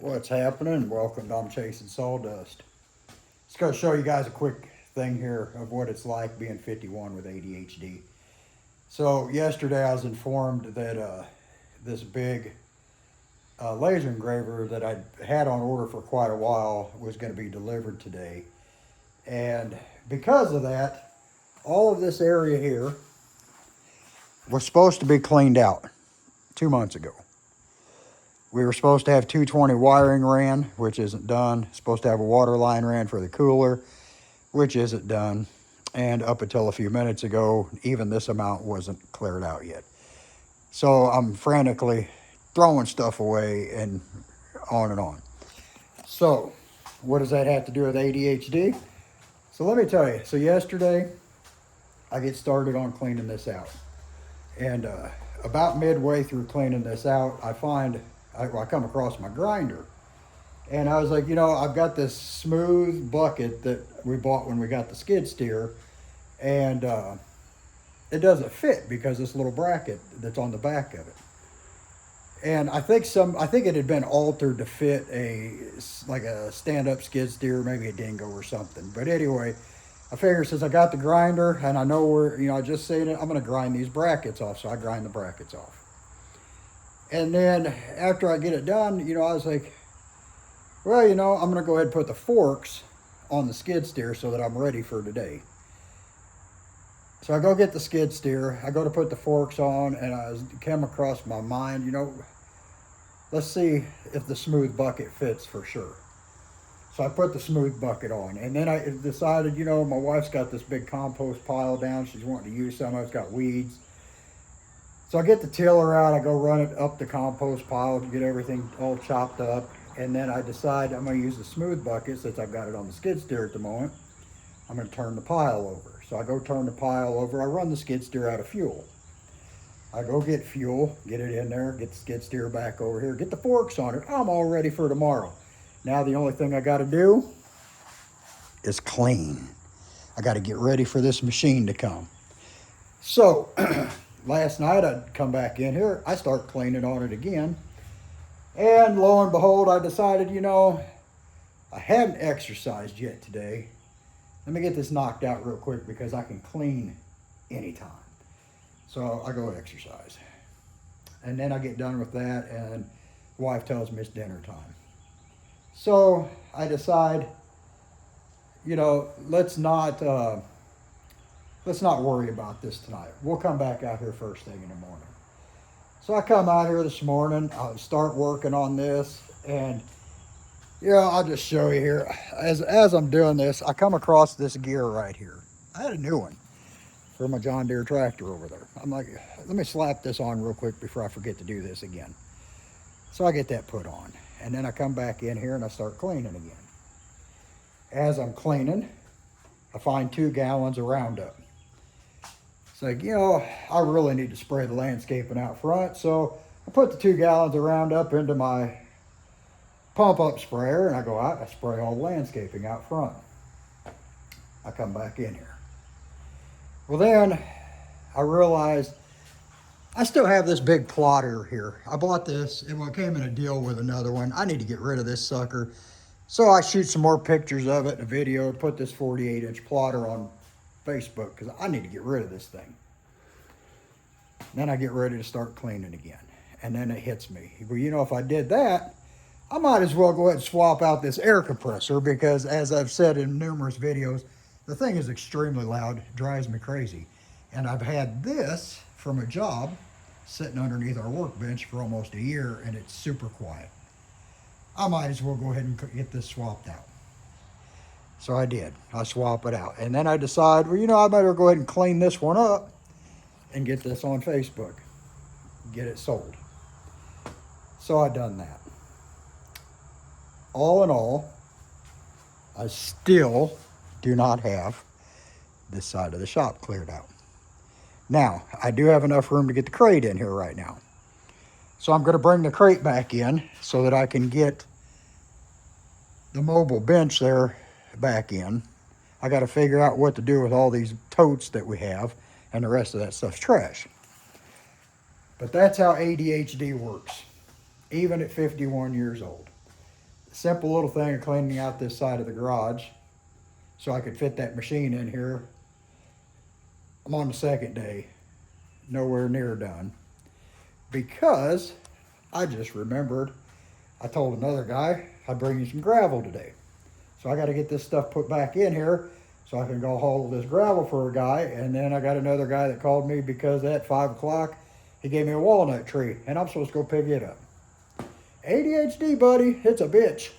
What's happening? Welcome to I'm Chasing Sawdust. Just going to show you guys a quick thing here of what it's like being 51 with ADHD. So yesterday I was informed that this big laser engraver that I had on order for quite a while was going to be delivered today. And because of that, all of this area here was supposed to be cleaned out 2 months ago. We were supposed to have 220 wiring ran, which isn't done. Supposed to have a water line ran for the cooler, which isn't done. And up until a few minutes ago, even this amount wasn't cleared out yet. So I'm frantically throwing stuff away and on and on. So what does that have to do with ADHD? So let me tell you. So yesterday, I get started on cleaning this out. And about midway through cleaning this out, I come across my grinder. And I was like, I've got this smooth bucket that we bought when we got the skid steer, and it doesn't fit because this little bracket that's on the back of it. And I think it had been altered to fit like a stand-up skid steer, maybe a dingo or something. But anyway, I figure since I got the grinder and I know I just seen it, I'm going to grind these brackets off. So I grind the brackets off. And then after I get it done, I was like, well, I'm going to go ahead and put the forks on the skid steer so that I'm ready for today. So I go get the skid steer. I go to put the forks on, and I came across my mind, let's see if the smooth bucket fits for sure. So I put the smooth bucket on, and then I decided, my wife's got this big compost pile down. She's wanting to use some of it. It's got weeds. So I get the tiller out. I go run it up the compost pile to get everything all chopped up. And then I decide I'm going to use the smooth bucket since I've got it on the skid steer at the moment. I'm going to turn the pile over. So I go turn the pile over. I run the skid steer out of fuel. I go get fuel, get it in there, get the skid steer back over here, get the forks on it. I'm all ready for tomorrow. Now the only thing I got to do is clean. I got to get ready for this machine to come. So last night I'd come back in here. I start cleaning on it again. And lo and behold, I decided, I haven't exercised yet today. Let me get this knocked out real quick because I can clean anytime. So I go exercise. And then I get done with that and the wife tells me it's dinner time. So I decide, let's not worry about this tonight. We'll come back out here first thing in the morning. So I come out here this morning, I'll start working on this, and I'll just show you here. As I'm doing this, I come across this gear right here. I had a new one for my John Deere tractor over there. I'm like, let me slap this on real quick before I forget to do this again. So I get that put on, and then I come back in here and I start cleaning again. As I'm cleaning, I find 2 gallons of Roundup. It's like, I really need to spray the landscaping out front. So I put the 2 gallons of Roundup into my pump up sprayer and I go out and I spray all the landscaping out front. I come back in here. Well, then I realized I still have this big plotter here. I bought this, it came in a deal with another one. I need to get rid of this sucker. So I shoot some more pictures of it, a video, put this 48-inch plotter on Facebook because I need to get rid of this thing. Then I get ready to start cleaning again. And then it hits me. Well, if I did that, I might as well go ahead and swap out this air compressor because as I've said in numerous videos, the thing is extremely loud, it drives me crazy. And I've had this from a job sitting underneath our workbench for almost a year and it's super quiet. I might as well go ahead and get this swapped out. So I did. I swap it out. And then I decide, I better go ahead and clean this one up and get this on Facebook. Get it sold. So I done that. All in all, I still do not have this side of the shop cleared out. Now, I do have enough room to get the crate in here right now. So I'm going to bring the crate back in so that I can get the mobile bench there back in. I got to figure out what to do with all these totes that we have, and the rest of that stuff's trash. But that's how ADHD works, even at 51 years old. simple little thing of cleaning out this side of the garage so I could fit that machine in here. I'm on the second day, nowhere near done, because I just remembered I told another guy I'd bring you some gravel today. So I got to get this stuff put back in here so I can go haul this gravel for a guy. And then I got another guy that called me because at 5 o'clock, he gave me a walnut tree and I'm supposed to go pick it up. ADHD, buddy, it's a bitch.